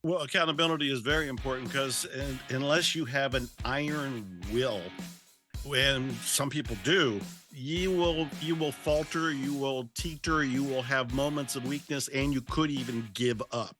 Well, accountability is very important because unless you have an iron will, when some people do, you will falter, you will teeter, you will have moments of weakness, and you could even give up.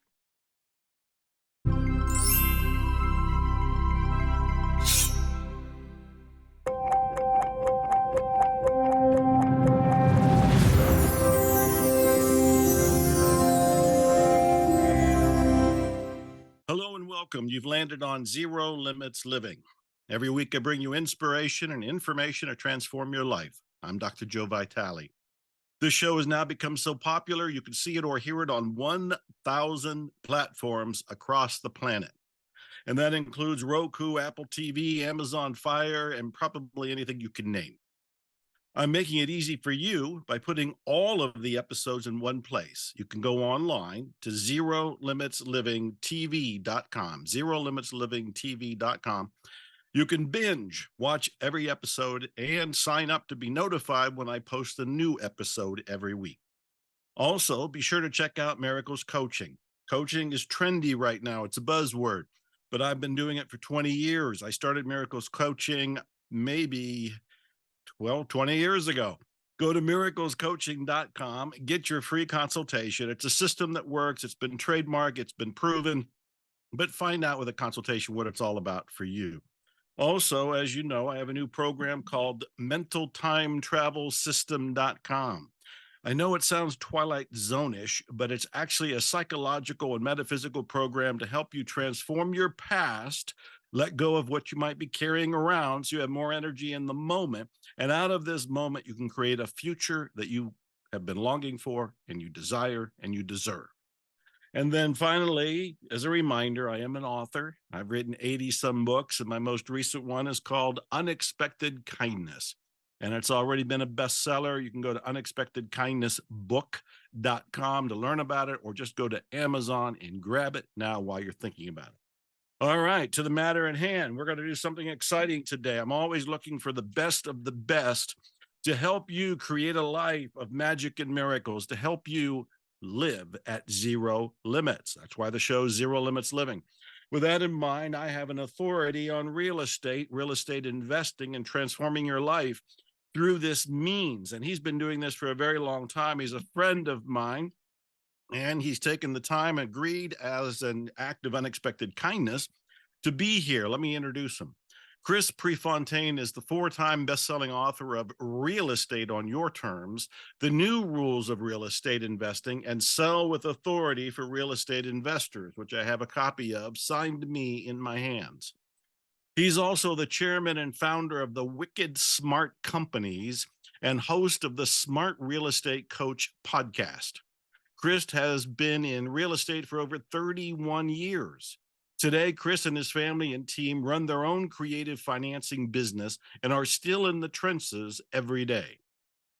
Hello and welcome. You've landed on Zero Limits Living. Every week, I bring you inspiration and information to transform your life. I'm Dr. Joe Vitale. This show has now become so popular, you can see it or hear it on 1,000 platforms across the planet. And that includes Roku, Apple TV, Amazon Fire, and probably anything you can name. I'm making it easy for you by putting all of the episodes in one place. You can go online to ZeroLimitsLivingTV.com, ZeroLimitsLivingTV.com. You can binge, watch every episode, and sign up to be notified when I post a new episode every week. Also, be sure to check out Miracles Coaching. Coaching is trendy right now. It's a buzzword, but I've been doing it for 20 years. I started Miracles Coaching maybe 20 years ago. Go to miraclescoaching.com, get your free consultation. It's a system that works. It's been trademarked. It's been proven, but find out with a consultation what it's all about for you. Also, as you know, I have a new program called mentaltimetravel.system.com. I know it sounds Twilight Zone-ish, but it's actually a psychological and metaphysical program to help you transform your past, let go of what you might be carrying around so you have more energy in the moment. And out of this moment, you can create a future that you have been longing for and you desire and you deserve. And then finally, as a reminder, I am an author. I've written 80 some books, and my most recent one is called Unexpected Kindness. And it's already been a bestseller. You can go to unexpectedkindnessbook.com to learn about it, or just go to Amazon and grab it now while you're thinking about it. All right, to the matter at hand, we're going to do something exciting today. I'm always looking for the best of the best to help you create a life of magic and miracles, to help you live at zero limits. That's why the show is Zero Limits Living. With that in mind, I have an authority on real estate investing, and transforming your life through this means. And he's been doing this for a very long time. He's a friend of mine, and he's taken the time, agreed as an act of unexpected kindness to be here. Let me introduce him. Chris Prefontaine is the 4-time best-selling author of Real Estate on Your Terms, The New Rules of Real Estate Investing, and Sell with Authority for Real Estate Investors, which I have a copy of, signed to me in my hands. He's also the chairman and founder of the Wicked Smart Companies and host of the Smart Real Estate Coach podcast. Chris has been in real estate for over 31 years. Today, Chris and his family and team run their own creative financing business and are still in the trenches every day.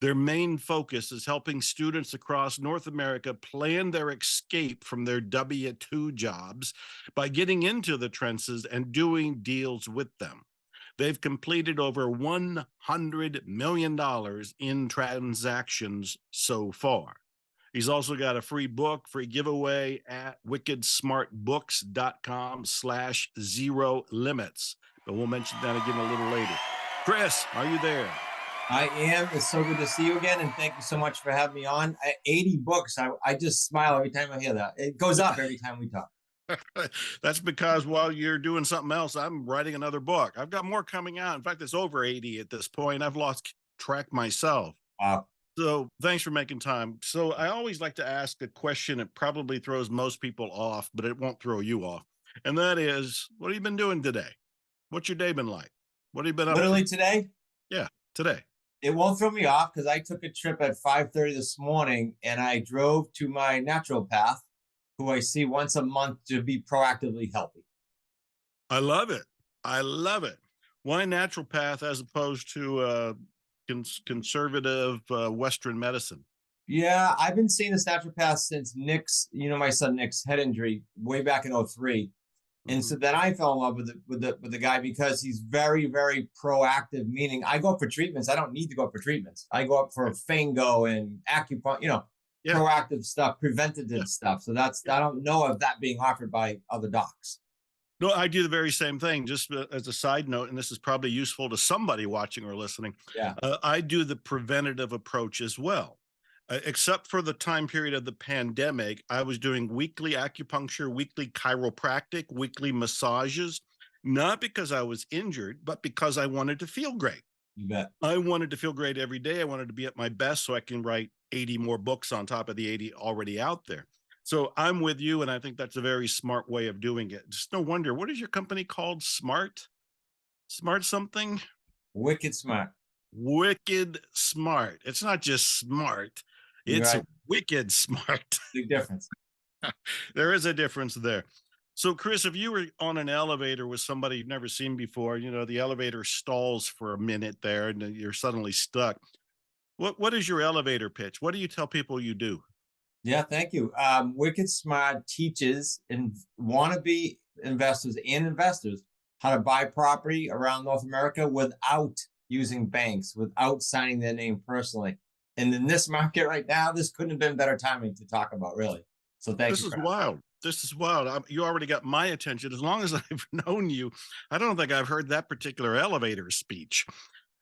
Their main focus is helping students across North America plan their escape from their W-2 jobs by getting into the trenches and doing deals with them. They've completed over $100 million in transactions so far. He's also got a free book, free giveaway at wickedsmartbooks.com/zero limits. But we'll mention that again a little later. Chris, are you there? I am. It's so good to see you again. And thank you so much for having me on. 80 books. I just smile every time I hear that. It goes up every time we talk. That's because while you're doing something else, I'm writing another book. I've got more coming out. In fact, it's over 80 at this point. I've lost track myself. Wow. So thanks for making time. So I always like to ask a question that probably throws most people off, but it won't throw you off. And that is, what have you been doing today? What's your day been like? What have you been up Literally to? today? Yeah, today. It won't throw me off because I took a trip at 5:30 this morning and I drove to my naturopath, who I see once a month, to be proactively healthy. I love it. I love it. Why naturopath as opposed to conservative Western medicine? Yeah, I've been seeing this naturopath since Nick's, my son Nick's head injury way back in 03. And so then I fell in love with the guy because he's very, very proactive, meaning I go up for treatments. I don't need to go up for treatments. I go up for Fango and acupuncture, Yeah. proactive stuff, Yeah. preventative stuff. So that's, I don't know of that being offered by other docs. No, I do the very same thing. Just as a side note, and this is probably useful to somebody watching or listening. Yeah. I do the preventative approach as well. Except for the time period of the pandemic, I was doing weekly acupuncture, weekly chiropractic, weekly massages, not because I was injured, but because I wanted to feel great. You bet. I wanted to feel great every day. I wanted to be at my best so I can write 80 more books on top of the 80 already out there. So I'm with you, and I think that's a very smart way of doing it. Just no wonder. What is your company called? Smart something? Wicked smart. Wicked smart. It's not just smart, You're it's right. wicked smart. Big difference. There is a difference there. So, Chris, if you were on an elevator with somebody you've never seen before, the elevator stalls for a minute there and then you're suddenly stuck. What is your elevator pitch? What do you tell people you do? Yeah, thank you. Wicked Smart teaches and wannabe investors and investors how to buy property around North America without using banks, without signing their name personally. And in this market right now, this couldn't have been better timing to talk about, really. So thank This you is for wild. This is wild. You already got my attention. As long as I've known you, I don't think I've heard that particular elevator speech.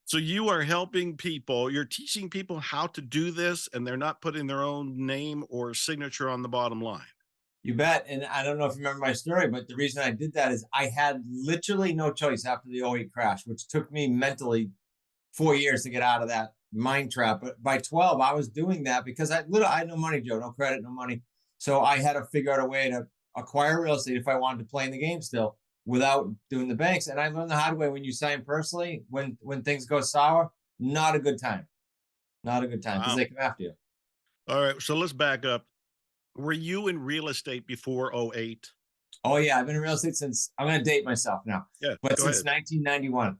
So you are helping people, you're teaching people how to do this, and they're not putting their own name or signature on the bottom line. You bet. And I don't know if you remember my story, but the reason I did that is I had literally no choice after the '08 crash, which took me mentally 4 years to get out of that mind trap. But by 12, I was doing that because I had no money, Joe, no credit, no money. So I had to figure out a way to acquire real estate if I wanted to play in the game still without doing the banks. And I learned the hard way when you sign personally, when things go sour, not a good time. Not a good time because Wow. they come after you. All right. So let's back up. Were you in real estate before '08? Oh yeah, I've been in real estate since, I'm going to date myself now, Yeah, but go since ahead. 1991.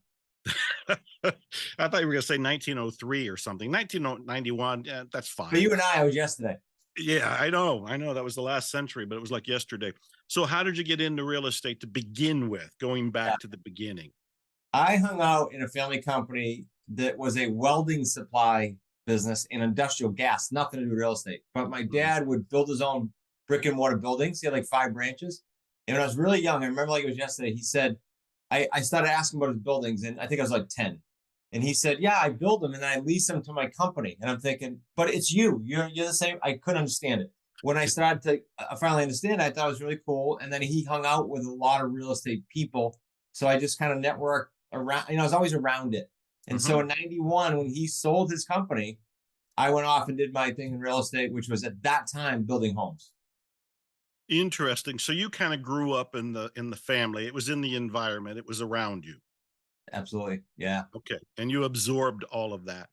I thought you were going to say 1903 or something. 1991. Yeah, that's For fine. you and I was yesterday. Yeah, I know. I know that was the last century, but it was like yesterday. So, how did you get into real estate to begin with, going Yeah. back to the beginning? I hung out in a family company that was a welding supply business in industrial gas, nothing to do with real estate. But my Mhm. dad would build his own brick and mortar buildings. He had like 5 branches. And when I was really young, I remember like it was yesterday, he said, I started asking about his buildings, and I think I was like 10. And he said, yeah, I build them and then I lease them to my company. And I'm thinking, but it's you. You're the same. I couldn't understand it. When I started to finally understand it, I thought it was really cool. And then he hung out with a lot of real estate people. So I just kind of networked around, I was always around it. And so Mhm. in '91, when he sold his company, I went off and did my thing in real estate, which was at that time building homes. Interesting. So you kind of grew up in the family. It was in the environment. It was around you. Absolutely. Yeah. Okay, and you absorbed all of that,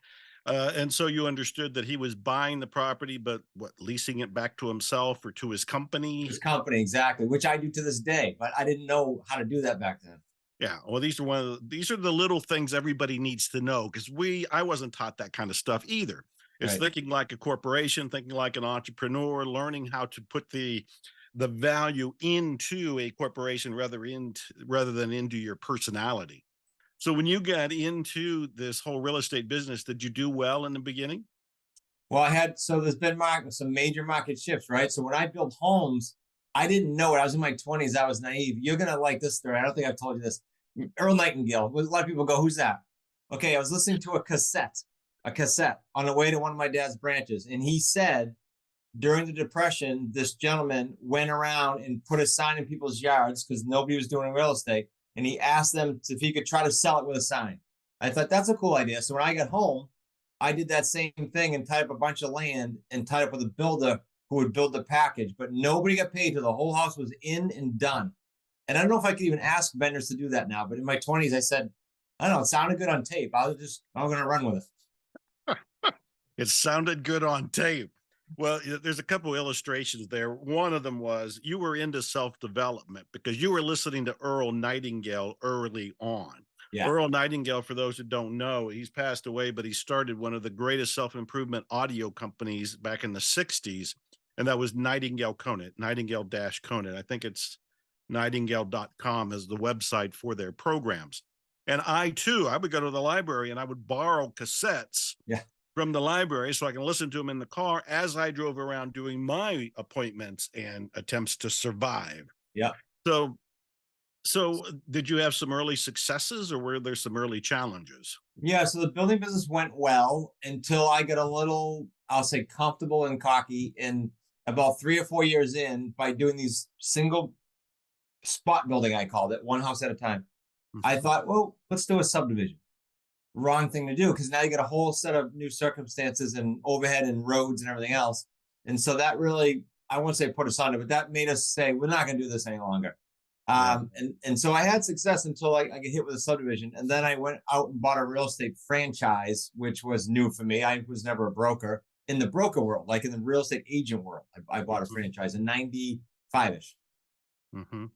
and so you understood that he was buying the property, but what, leasing it back to himself or to his company? His company, exactly, which I do to this day, but I didn't know how to do that back then. Yeah. Well, these are the little things everybody needs to know because I wasn't taught that kind of stuff either. It's Right. thinking like a corporation, thinking like an entrepreneur, learning how to put the value into a corporation rather than into your personality. So when you got into this whole real estate business, did you do well in the beginning? Well, so there's been some major market shifts, right? So when I built homes, I didn't know it. I was in my 20s. I was naive. You're going to like this story. I don't think I've told you this. Earl Nightingale. A lot of people go, who's that? Okay. I was listening to a cassette on the way to one of my dad's branches. And he said during the Depression, this gentleman went around and put a sign in people's yards because nobody was doing real estate. And he asked them if he could try to sell it with a sign. I thought that's a cool idea. So when I got home, I did that same thing and tied up a bunch of land and tied up with a builder who would build the package, but nobody got paid till the whole house was in and done. And I don't know if I could even ask vendors to do that now, but in my 20s, I said, I don't know, it sounded good on tape. I'm going to run with it. It sounded good on tape. Well, there's a couple illustrations there. One of them was you were into self development because you were listening to Earl Nightingale early on. Yeah. Earl Nightingale, for those who don't know, he's passed away, but he started one of the greatest self improvement audio companies back in the '60s, and that was Nightingale Conant, Nightingale Conant. I think it's nightingale.com is the website for their programs. And I too, I would go to the library and I would borrow cassettes Yeah. from the library so I can listen to them in the car as I drove around doing my appointments and attempts to survive. Yeah. So, so did you have some early successes or were there some early challenges? Yeah. So the building business went well until I got a little, I'll say, comfortable and cocky. And about 3 or 4 years in, by doing these single spot building, I called it, one house at a time, I Mhm. thought, well, let's do a subdivision. Wrong thing to do because now you get a whole set of new circumstances and overhead and roads and everything else. And so that really, I won't say put us on it, but that made us say, we're not going to do this any longer. Yeah. And so I had success until I get hit with a subdivision. And then I went out and bought a real estate franchise, which was new for me. I was never a broker in the broker world, like in the real estate agent world. I bought a Mhm. franchise in 95 ish. Mhm.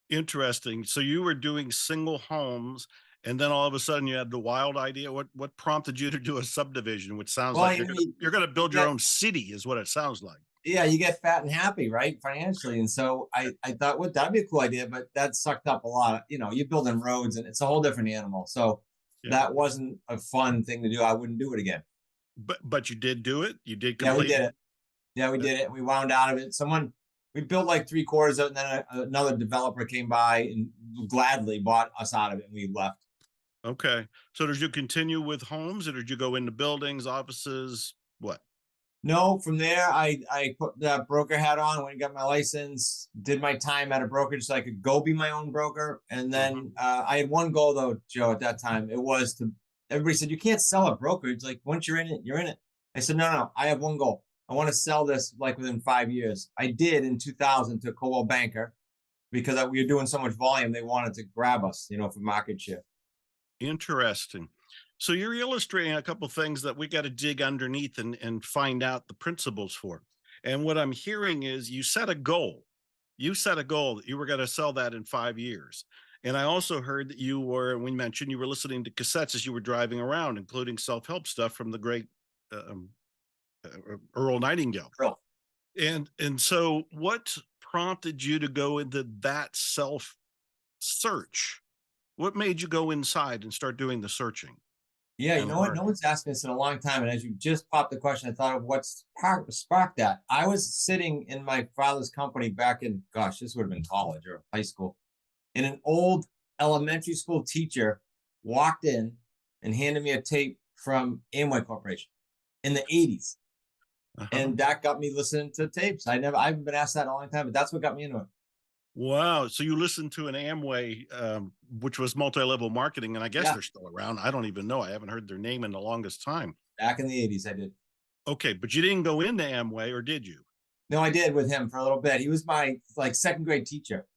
Interesting. So you were doing single homes and then all of a sudden you had the wild idea. What prompted you to do a subdivision, which sounds Well, like you, you're gonna you build your get, own city is what it sounds like. yeah, you get fat and happy, right? Financially. And so I thought, well, that'd be a cool idea, but that sucked up a lot of, you're building roads and it's a whole different animal. So Yeah. that wasn't a fun thing to do. I wouldn't do it again. But you did do it. You did Yeah, we complete did it. it. Yeah, we Uh, did it. We wound out of it. We built like three-quarters of it, and then another developer came by and gladly bought us out of it, and we left. Okay. So did you continue with homes or did you go into buildings, offices? What? No, from there, I put the broker hat on, went and got my license, did my time at a brokerage so I could go be my own broker. And Mhm. then I had one goal though, Joe, at that time. It was to, everybody said, you can't sell a brokerage. Like once you're in it, you're in it. I said, no, no, I have one goal. I want to sell this like within 5 years. I did in 2000 to Coldwell Banker because we were doing so much volume. They wanted to grab us, for market share. Interesting. So you're illustrating a couple things that we got to dig underneath and find out the principles for. And what I'm hearing is you set a goal. You set a goal that you were going to sell that in 5 years. And I also heard that you were, we mentioned you were listening to cassettes as you were driving around, including self-help stuff from the great um, Earl Nightingale. Real. And so what prompted you to go into that self search? What made you go inside and start doing the searching Yeah, you and know what? No learning? one's asked me this in a long time. And as you just popped the question, I thought of what sparked that. I was sitting in my father's company back in, gosh, this would have been college or high school. And an old elementary school teacher walked in and handed me a tape from Amway Corporation in the 80s. Uh-huh. And that got me listening to tapes. I haven't been asked that in a long time, but that's what got me into it. Wow. So you listened to an Amway, which was multi-level marketing, and I guess Yeah, they're still around. I don't even know. I haven't heard their name in the longest time. back in the 80s, I did. Okay, but you didn't go into Amway, or did you? No, I did with him for a little bit. He was my like second grade teacher.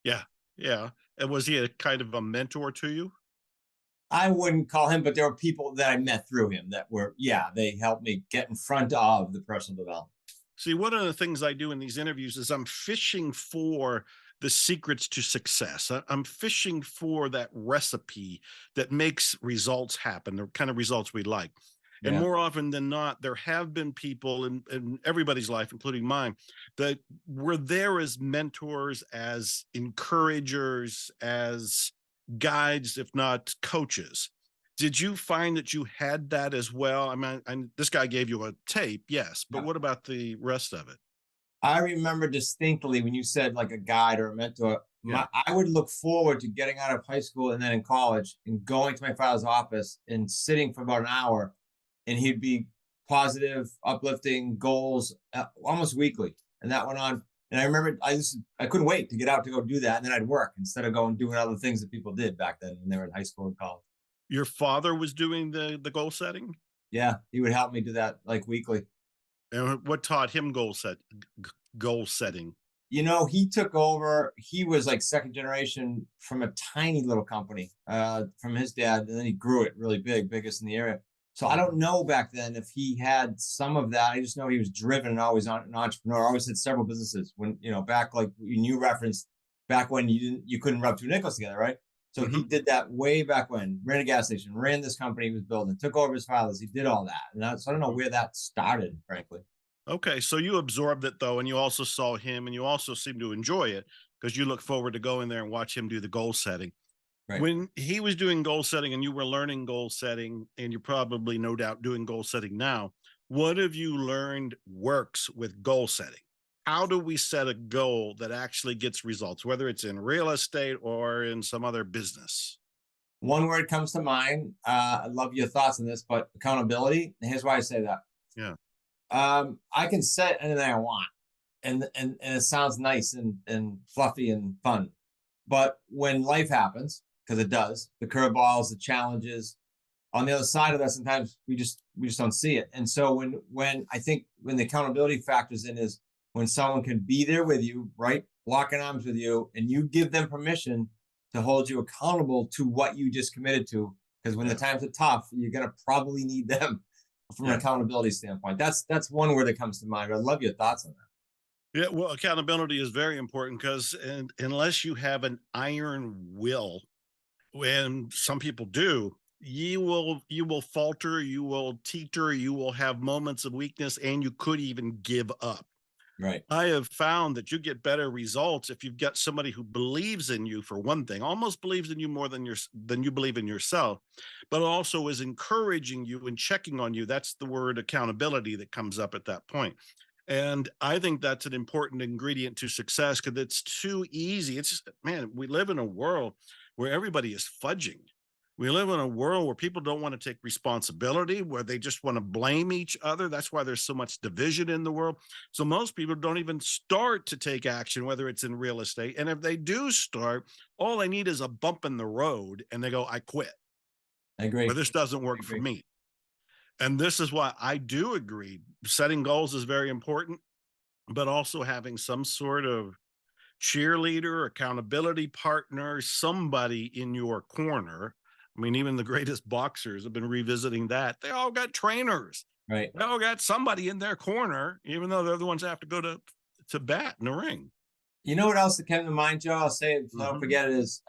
Yeah, yeah. And was he a kind of a mentor to you? I wouldn't call him, but there were people that I met through him that were, yeah, they helped me get in front of the personal development. See, one of the things I do in these interviews is I'm fishing for the secrets to success. I'm fishing for that recipe that makes results happen, the kind of results we like. And Yeah. more often than not, there have been people in everybody's life, including mine, that were there as mentors, as encouragers, as guides, if not coaches. Did you find that you had that as well? I mean, this guy gave you a tape, yes, but Yeah. what about the rest of it? I remember distinctly when you said like a guide or a mentor, Yeah. I would look forward to getting out of high school and then in college and going to my father's office and sitting for about an hour and he'd be positive, uplifting goals almost weekly. And that went on. And I remember I couldn't wait to get out to go do that. And then I'd work instead of going doing other things that people did back then when they were in high school and college. Your father was doing the goal setting? Yeah, he would help me do that like weekly. And what taught him goal setting? He took over. He was like second generation from a tiny little company from his dad, and then he grew it really big, biggest in the area. So I don't Mhm. know back then if he had some of that. I just know he was driven and always an entrepreneur. Always had several businesses. When back like you referenced back when you couldn't rub two nickels together, right? So he Mhm. did that way back when. Ran a gas station, ran this company he was building, took over his father's. He did all that, and so I don't know where that started, frankly. Okay, so you absorbed it though, and you also saw him, and you also seem to enjoy it because you look forward to going there and watch him do the goal setting. Right. When he was doing goal setting and you were learning goal setting, and you're probably no doubt doing goal setting now, what have you learned works with goal setting? How do we set a goal that actually gets results, whether it's in real estate or in some other business? One word comes to mind. I love your thoughts on this, but accountability. And here's why I say that. Yeah. I can set anything I want, and it sounds nice and fluffy and fun. But when life happens, because it does, the curveballs, the challenges, on the other side of that, sometimes we just don't see it. And so when I think when the accountability factors in is when someone can be there with you, right, locking arms with you, and you give them permission to hold you accountable to what you just committed to. Because when the Yeah. times are tough, you're gonna probably need them from an Yeah. accountability standpoint. That's one word that comes to mind. I love your thoughts on that. Yeah. Well, accountability is very important because unless you have an iron will, when some people do, you will falter, you will teeter, you will have moments of weakness, and you could even give up. Right. I have found that you get better results if you've got somebody who believes in you, for one thing, almost believes in you more than you believe in yourself, but also is encouraging you and checking on you. That's the word accountability that comes up at that point. And I think that's an important ingredient to success because it's too easy. It's just, man, we live in a world where everybody is fudging. We live in a world where people don't want to take responsibility, where they just want to blame each other. That's why there's so much division in the world. So most people don't even start to take action, whether it's in real estate. And if they do start, all they need is a bump in the road and they go, I quit, I or agree. this doesn't I work for agree. me. And this is why I do agree. Setting goals is very important, but also having some sort of cheerleader, accountability partner, somebody in your corner. I mean, even the greatest boxers have been revisiting that. They all got trainers. Right. They all got somebody in their corner, even though they're the ones that have to go to bat in the ring. You know what else that came to mind, Joe? I'll say it so I don't Mhm. forget it is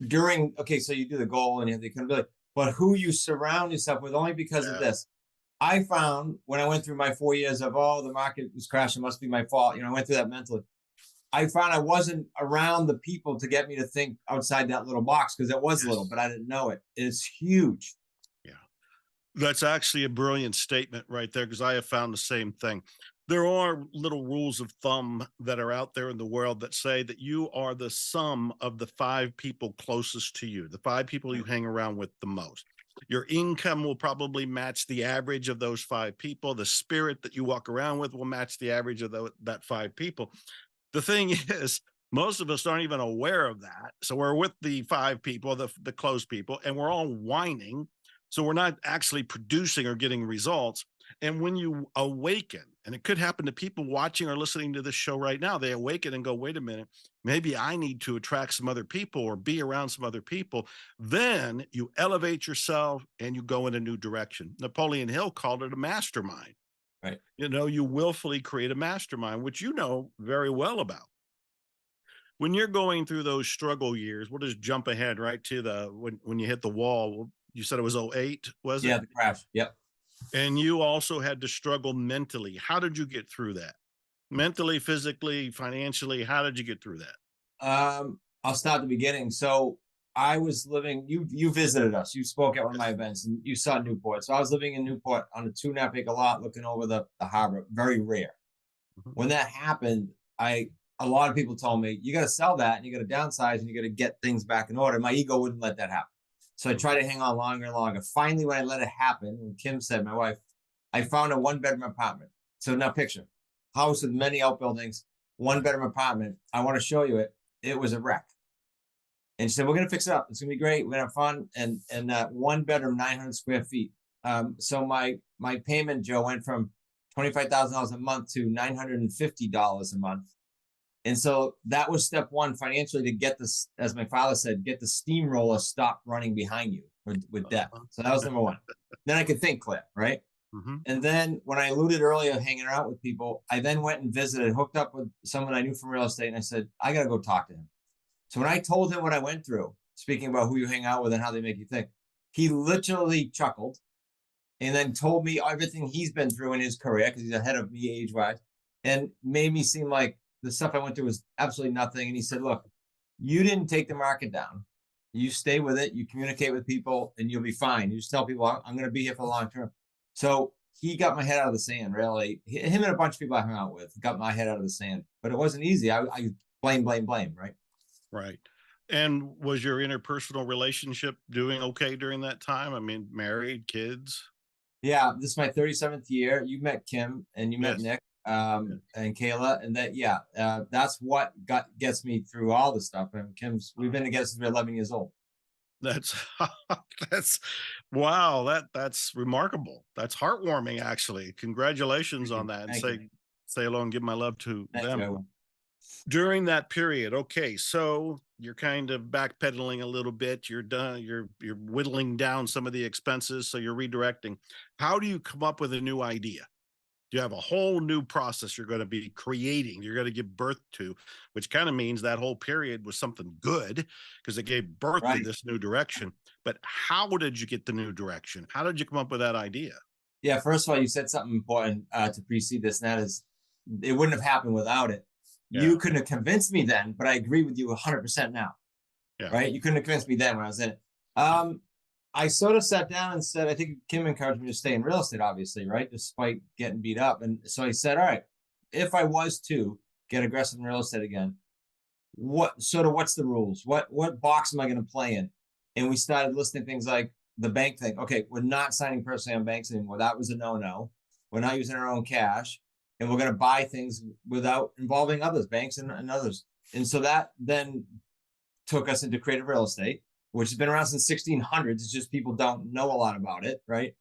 during okay, so you do the goal and you have the accountability, but who you surround yourself with only because of Yeah. this. I found when I went through my 4 years of the market was crashing, must be my fault. I went through that mentally. I found I wasn't around the people to get me to think outside that little box because it was little, but Yes. I didn't know it. It's huge. Yeah. That's actually a brilliant statement right there because I have found the same thing. There are little rules of thumb that are out there in the world that say that you are the sum of the five people closest to you, the five people you Right. hang around with the most. Your income will probably match the average of those five people. The spirit that you walk around with will match the average of that five people. The thing is, most of us aren't even aware of that. So we're with the five people, the close people, and we're all whining. So we're not actually producing or getting results. And when you awaken, and it could happen to people watching or listening to this show right now, they awaken and go, wait a minute, maybe I need to attract some other people or be around some other people. Then you elevate yourself and you go in a new direction. Napoleon Hill called it a mastermind. Right. You willfully create a mastermind, which you know very well about. When you're going through those struggle years, we'll just jump ahead right to the when you hit the wall. You said it was '08, was it? Yeah, the crash. Yep. And you also had to struggle mentally. How did you get through that? Mentally, physically, financially, how did you get through that? I'll start at the beginning. So I was living. You visited us. You spoke at one of my Yes. events, and you saw Newport. So I was living in Newport on a 2.5 acre lot, looking over the harbor. Very rare. Mhm. When that happened, I a lot of people told me you got to sell that and you got to downsize and you got to get things back in order. My ego wouldn't let that happen. So I tried Mhm. to hang on longer and longer. Finally, when I let it happen, when Kim said, my wife, I found a 1 bedroom apartment. So now picture house with many outbuildings, 1 bedroom apartment. I want to show you it. It was a wreck. And she said, we're going to fix it up. It's going to be great. We're going to have fun. And 1 bedroom, 900 square feet. So my payment, Joe, went from $25,000 a month to $950 a month. And so that was step one financially to get this, as my father said, get the steamroller stopped running behind you with debt. Uh-huh. So that was number one. Then I could think clear, right? Mhm. And then when I alluded earlier, hanging out with people, I then went and visited, hooked up with someone I knew from real estate. And I said, I got to go talk to him. So when I told him what I went through, speaking about who you hang out with and how they make you think, he literally chuckled and then told me everything he's been through in his career because he's ahead of me age wise, and made me seem like the stuff I went through was absolutely nothing. And he said, "Look, You didn't take the market down. You stay with it. You communicate with people, and you'll be fine. You just tell people, I'm going to be here for the long term. So he got my head out of the sand, really. Him and a bunch of people I hung out with got my head out of the sand. But it wasn't easy. I blame, right? Right. And was your interpersonal relationship doing okay during that time? I mean, married, kids? Yeah, this is my 37th year. You met Kim and you met Yes. Nick, Yes. and Kayla, and that's what gets me through all the stuff. And we've been together since we're 11 years old. That's that's wow, that's remarkable. That's heartwarming, actually. Congratulations Thank on you. that, and Thank you. say hello and give my love to Thank them. you. During that period, okay, so you're kind of backpedaling a little bit. You're done. You're whittling down some of the expenses, so you're redirecting. How do you come up with a new idea? You have a whole new process you're going to be creating, you're going to give birth to, which kind of means that whole period was something good because it gave birth to Right. this new direction. But how did you get the new direction? How did you come up with that idea? Yeah. First of all, you said something important to precede this, and that is it wouldn't have happened without it. Yeah. You couldn't have convinced me then, but I agree with you 100% now. Yeah. Right? You couldn't have convinced me then when I was in it. Yeah. I sort of sat down and said, I think Kim encouraged me to stay in real estate, obviously, right? Despite getting beat up. And so I said, all right, if I was to get aggressive in real estate again, what's the rules? What box am I going to play in? And we started listing things like the bank thing. Okay, we're not signing personally on banks anymore. That was a no-no. We're not using our own cash. And we're going to buy things without involving others, banks and others. And so that then took us into creative real estate, which has been around since 1600s. It's just people don't know a lot about it, right?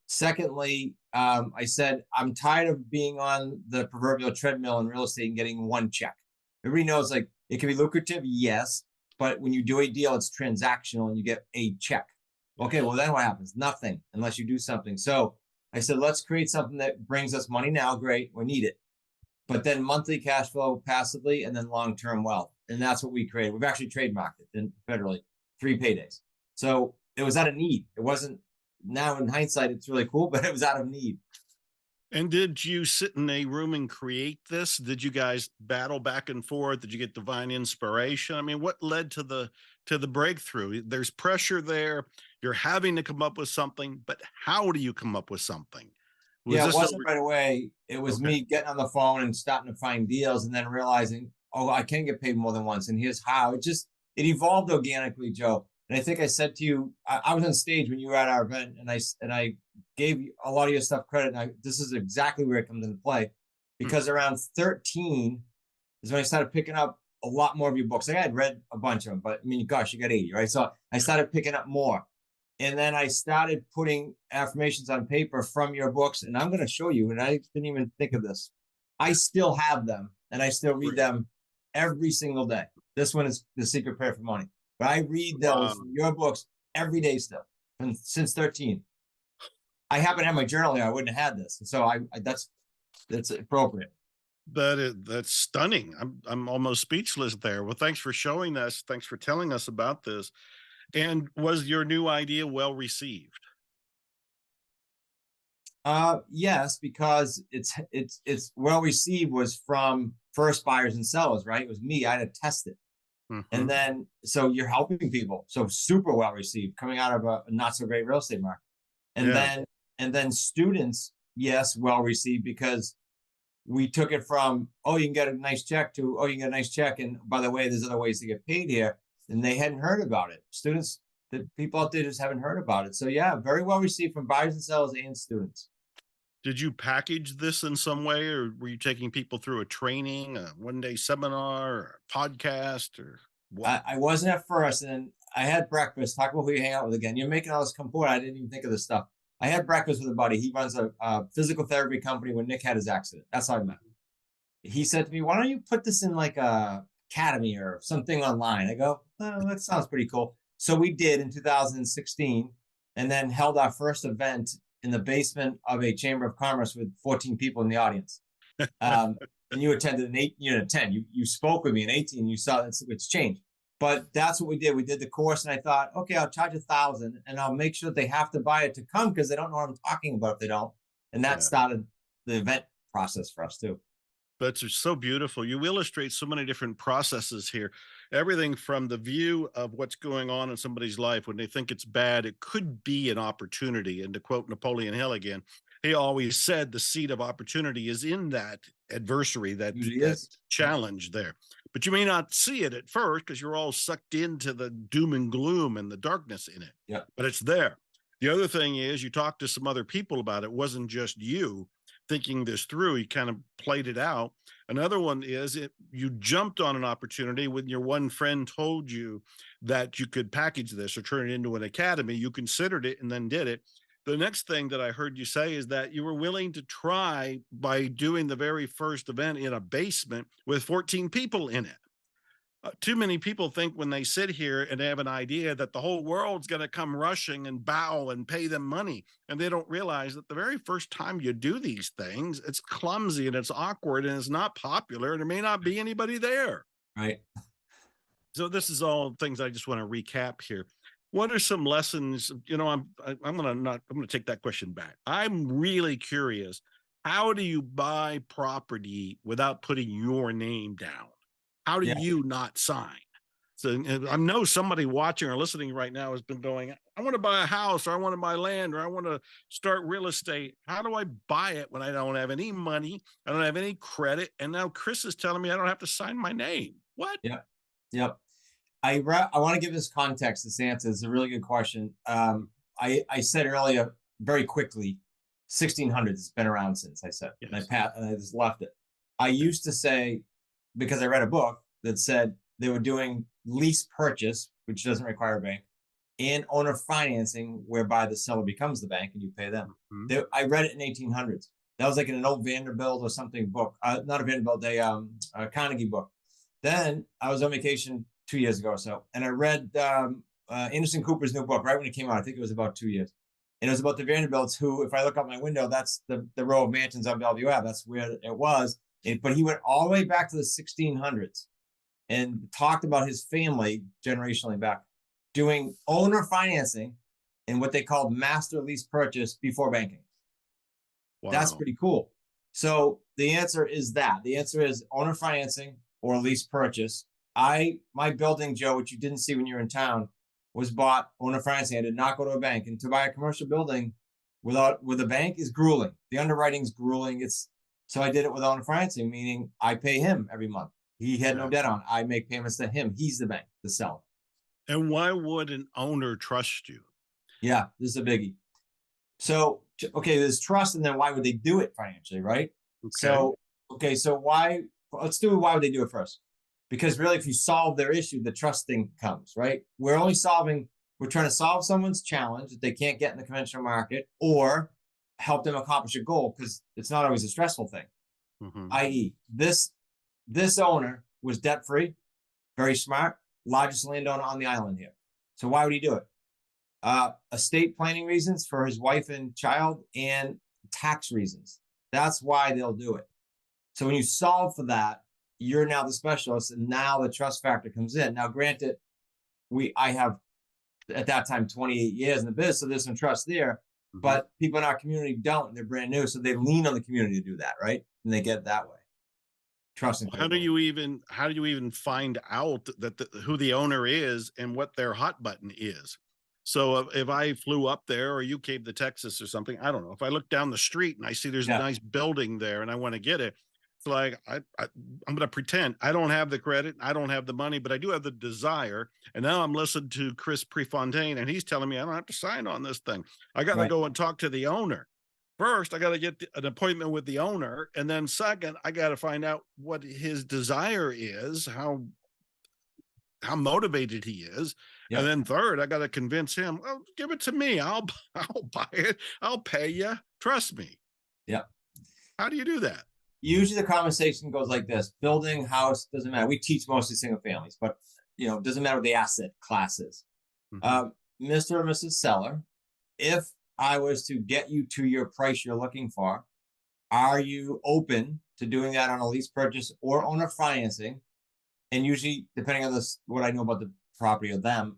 Secondly, I said, I'm tired of being on the proverbial treadmill in real estate and getting one check. Everybody knows like it can be lucrative, yes, but when you do a deal, it's transactional and you get a check. Okay, well, then what happens? Nothing unless you do something. So I said, let's create something that brings us money now. Great, we need it. But then monthly cash flow passively and then long-term wealth. And that's what we created. We've actually trademarked it federally, 3 paydays. So it was out of need. It wasn't, now in hindsight, it's really cool, but it was out of need. And did you sit in a room and create this? Did you guys battle back and forth? Did you get divine inspiration? I mean, what led to the breakthrough? There's pressure there. You're having to come up with something, but how do you come up with something? Was Yeah, it this wasn't right away. It was okay? me getting on the phone and starting to find deals and then realizing, oh, I can get paid more than once. And here's how. It evolved organically, Joe. And I think I said to you, I was on stage when you were at our event, and I gave you a lot of your stuff credit. And this is exactly where it comes into play, Hmm. because around 13 is when I started picking up a lot more of your books. Like I had read a bunch of them, but I mean, gosh, you got 80, right? So I started picking up more. And then I started putting affirmations on paper from your books. And I'm going to show you, and I didn't even think of this. I still have them and I still read Great. them every single day. This one is The Secret Prayer for Money. But I read those from your books every day still, since 13. I happen to have my journal here. I wouldn't have had this. So that's appropriate. That's stunning. I'm almost speechless there. Well, thanks for showing us. Thanks for telling us about this. And was your new idea well received? Yes, because it's well received was from first buyers and sellers, right? It was me. I had to test it. And Mhm. then, so you're helping people. So super well received coming out of a not so great real estate market. And Yeah. then, students, yes, well received because we took it from, oh, you can get a nice check to, oh, you can get a nice check. And by the way, there's other ways to get paid here. And they hadn't heard about it. Students, the people out there just haven't heard about it. So yeah, very well received from buyers and sellers and students. Did you package this in some way, or were you taking people through a training, a one-day seminar, or a podcast, or what? I wasn't at first, and I had breakfast. Talk about who you hang out with again. You're making all this come forward. I didn't even think of this stuff. I had breakfast with a buddy. He runs a physical therapy company when Nick had his accident. That's how I met him. He said to me, why don't you put this in like a academy or something online? I go, oh, that sounds pretty cool. So we did in 2016, and then held our first event in the basement of a chamber of commerce with 14 people in the audience. And you attended an 8, you 10. You spoke with me in 18. You saw it's changed. But that's what we did. We did the course, and I thought, okay, I'll charge 1,000, and I'll make sure that they have to buy it to come because they don't know what I'm talking about if they don't. And that Yeah. started the event process for us too. That's just so beautiful. You illustrate so many different processes here. Everything from the view of what's going on in somebody's life when they think it's bad, it could be an opportunity. And to quote Napoleon Hill again, he always said the seed of opportunity is in that adversary, Usually that is. Yeah. challenge there. But you may not see it at first because you're all sucked into the doom and gloom and the darkness in it. Yeah. But it's there. The other thing is you talk to some other people about it. It wasn't just you thinking this through, you kind of played it out. Another one is you jumped on an opportunity when your one friend told you that you could package this or turn it into an academy. You considered it and then did it. The next thing that I heard you say is that you were willing to try by doing the very first event in a basement with 14 people in it. Too many people think when they sit here and they have an idea that the whole world's going to come rushing and bow and pay them money. And they don't realize that the very first time you do these things, it's clumsy and it's awkward and it's not popular and there may not be anybody there. Right. So this is all things I just want to recap here. What are some lessons? I'm gonna take that question back. I'm really curious. How do you buy property without putting your name down? How do Yeah. you not sign? So and I know somebody watching or listening right now has been going, I want to buy a house or I want to buy land or I want to start real estate. How do I buy it when I don't have any money? I don't have any credit. And now Chris is telling me I don't have to sign my name. What? Yeah. Yep. I want to give this context. This answer is a really good question. I said earlier very quickly, 1600s. It's been around since I said, Yes. and I just left it. I used to say, because I read a book that said they were doing lease purchase, which doesn't require a bank, and owner financing, whereby the seller becomes the bank and you pay them. Mhm. I read it in 1800s. That was like in an old Vanderbilt or something book, not a Vanderbilt, a Carnegie book. Then I was on vacation 2 years ago or so, and I read Anderson Cooper's new book right when it came out. I think it was about 2 years. And it was about the Vanderbilts, who, if I look out my window, that's the row of mansions on Bellevue Ave. That's where it was. But he went all the way back to the 1600s and talked about his family generationally back doing owner financing and what they called master lease purchase before banking. That's Wow. pretty cool. So the answer is that. The answer is owner financing or lease purchase. My building, Joe, which you didn't see when you were in town, was bought owner financing. I did not go to a bank. And to buy a commercial building with a bank is grueling. The underwriting is grueling. So I did it with owner financing, meaning I pay him every month. He had no Yeah. debt on. I make payments to him. He's the bank, the seller. And why would an owner trust you? Yeah, this is a biggie. So, okay, there's trust, and then why would they do it financially, right? Okay. So, okay, so why? Let's do why would they do it first? Because really, if you solve their issue, the trust thing comes, right? We're trying to solve someone's challenge that they can't get in the conventional market, or help them accomplish a goal, because it's not always a stressful thing. Mhm. I.e., this owner was debt free, very smart, largest landowner on the island here. So why would he do it? Estate planning reasons for his wife and child, and tax reasons. That's why they'll do it. So when you solve for that, you're now the specialist, and now the trust factor comes in. Now, granted, I have at that time 28 years in the business, so there's some trust there. Mhm. But people in our community don't; they're brand new, so they lean on the community to do that, right? And they get it that way. Trust and credibility. How do you even find out that who the owner is and what their hot button is? So if I flew up there or you came to Texas or something, I don't know. If I look down the street and I see there's a Yeah, nice building there and I want to get it, it's like I'm going to pretend I don't have the credit, I don't have the money, but I do have the desire. And now I'm listening to Chris Prefontaine, and he's telling me I don't have to sign on this thing. I got to right. go and talk to the owner. First, I got to get an appointment with the owner, and then second, I got to find out what his desire is, how motivated he is, and Yep, then third, I got to convince him. Well, give it to me. I'll buy it. I'll pay you. Trust me. yep. How do you do that? Usually the conversation goes like this: building, house, doesn't matter. We teach mostly single families, but doesn't matter what the asset class is. Mhm. Um, Mr. or Mrs. Seller, if I was to get you to your price you're looking for, are you open to doing that on a lease purchase or owner financing? And usually, depending on this, what I know about the property or them,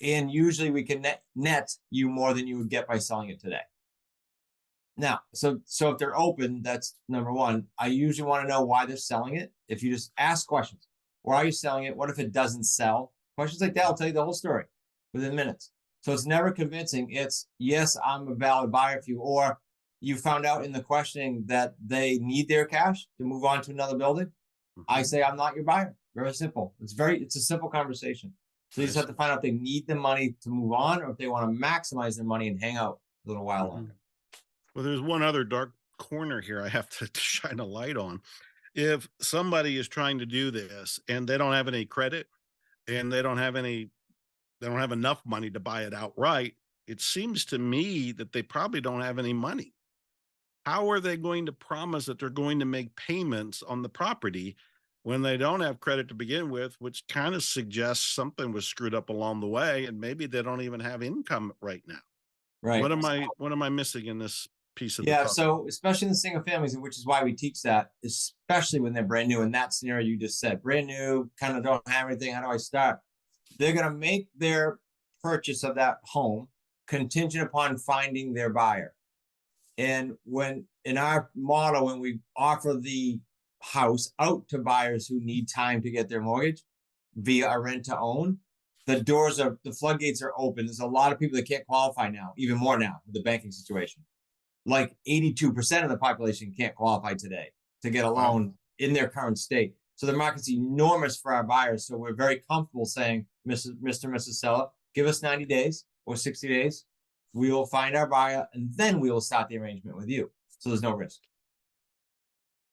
and usually we can net you more than you would get by selling it today. Now, so if they're open, that's number one. I usually want to know why they're selling it. If you just ask questions, why are you selling it? What if it doesn't sell? Questions like that will tell you the whole story within minutes. So it's never convincing. It's yes, I'm a valid buyer for you, or you found out in the questioning that they need their cash to move on to another building. I Mhm. say I'm not your buyer. Very simple. It's a simple conversation. So you I just have see. to find out if they need the money to move on or if they want to maximize their money and hang out a little while Mhm. longer. Well, there's one other dark corner here I have to shine a light on. If somebody is trying to do this and they don't have any credit and they don't have enough money to buy it outright, it seems to me that they probably don't have any money. How are they going to promise that they're going to make payments on the property when they don't have credit to begin with, which kind of suggests something was screwed up along the way and maybe they don't even have income right now. Right. What am I missing in this piece of the Yeah. puzzle? So especially in the single families, which is why we teach that, especially when they're brand new in that scenario you just said, brand new, kind of don't have anything. How do I start? They're going to make their purchase of that home contingent upon finding their buyer. And when in our model, when we offer the house out to buyers who need time to get their mortgage via a rent to own, the floodgates are open. There's a lot of people that can't qualify now, even more now with the banking situation. Like 82% of the population can't qualify today to get a Wow. loan in their current state. So the market's enormous for our buyers. So we're very comfortable saying, Mr. Mrs. Seller, give us 90 days or 60 days. We will find our buyer and then we will start the arrangement with you. So there's no risk.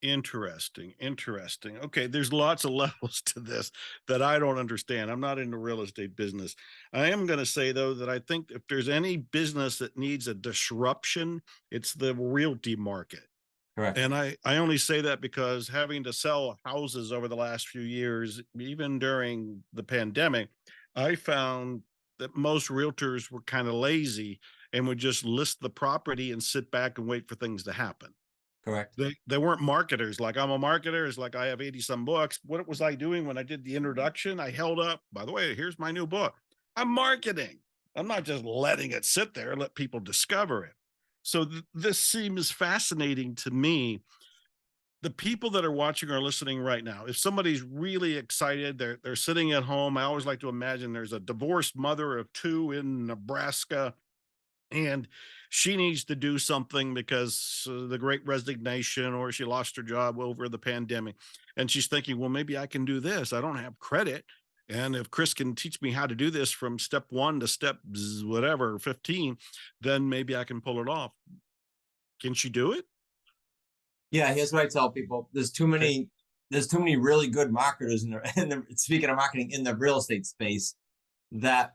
Interesting. Interesting. Okay. There's lots of levels to this that I don't understand. I'm not in the real estate business. I am going to say, though, that I think if there's any business that needs a disruption, it's the realty market. Correct. And I only say that because having to sell houses over the last few years, even during the pandemic, I found that most realtors were kind of lazy and would just list the property and sit back and wait for things to happen. Correct. They weren't marketers. Like, I'm a marketer. It's like I have 80 some books. What was I doing when I did the introduction? I held up, by the way, here's my new book. I'm marketing. I'm not just letting it sit there and let people discover it. So this seems fascinating to me. The people that are watching or listening right now, if somebody's really excited, they're sitting at home. I always like to imagine there's a divorced mother of two in Nebraska and she needs to do something because the great resignation or she lost her job over the pandemic, and she's thinking, well, maybe I can do this. I don't have credit, and if Chris can teach me how to do this from step 1 to step whatever 15, then maybe I can pull it off. Can she do it? Yeah, here's what I tell people. Okay. There's too many really good marketers speaking of marketing in the real estate space that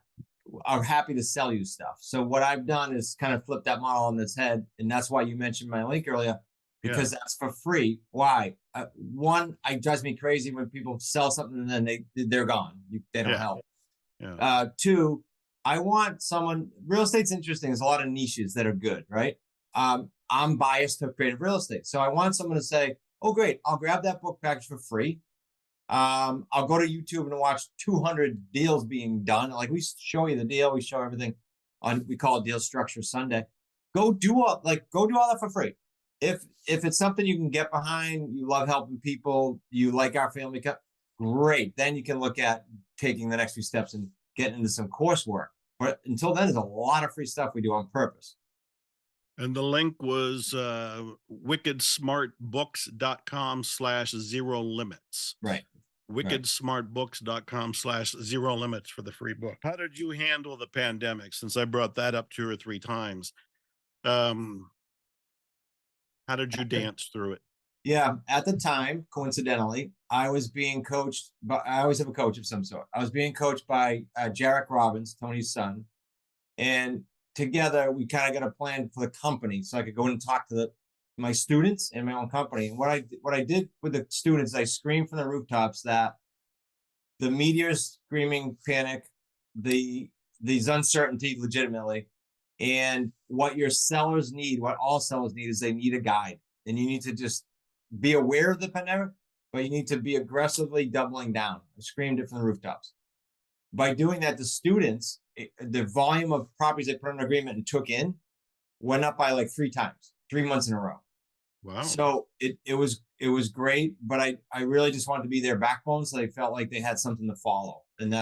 are happy to sell you stuff. So what I've done is kind of flip that model on its head, and that's why you mentioned my link earlier, Yeah. because that's for free. Why? One, it drives me crazy when people sell something and then they're gone. They don't Yeah. help. Yeah. Two, I want someone. Real estate's interesting. There's a lot of niches that are good, right? I'm biased to creative real estate, so I want someone to say, "Oh, great! I'll grab that book package for free. I'll go to YouTube and watch 200 deals being done. Like we show you the deal, we show everything on. We call it Deal Structure Sunday. Go do all that for free. If it's something you can get behind, you love helping people, you like our family, great. Then you can look at taking the next few steps and getting into some coursework. But until then, there's a lot of free stuff we do on purpose. And the link was wickedsmartbooks.com/zero limits. Right. Right. Wickedsmartbooks.com/zero limits for the free book. How did you handle the pandemic? Since I brought that up 2 or 3 times, um, how did you dance through it? Yeah, at the time, coincidentally, I was being coached, but I always have a coach of some sort. I was being coached by Jarek Robbins, Tony's son, and together we kind of got a plan for the company, so I could go in and talk to my students and my own company. And what I did with the students, I screamed from the rooftops that the media's screaming panic, these uncertainty, legitimately, and what your sellers need, what all sellers need, is they need a guide, and you need to just be aware of the pandemic, but you need to be aggressively doubling down. I screamed it from the rooftops. By doing that, the students, the volume of properties they put in an agreement and took in went up by like 3 times. 3 months in a row. Wow. So it was great, but I really just wanted to be their backbone, so they felt like they had something to follow. And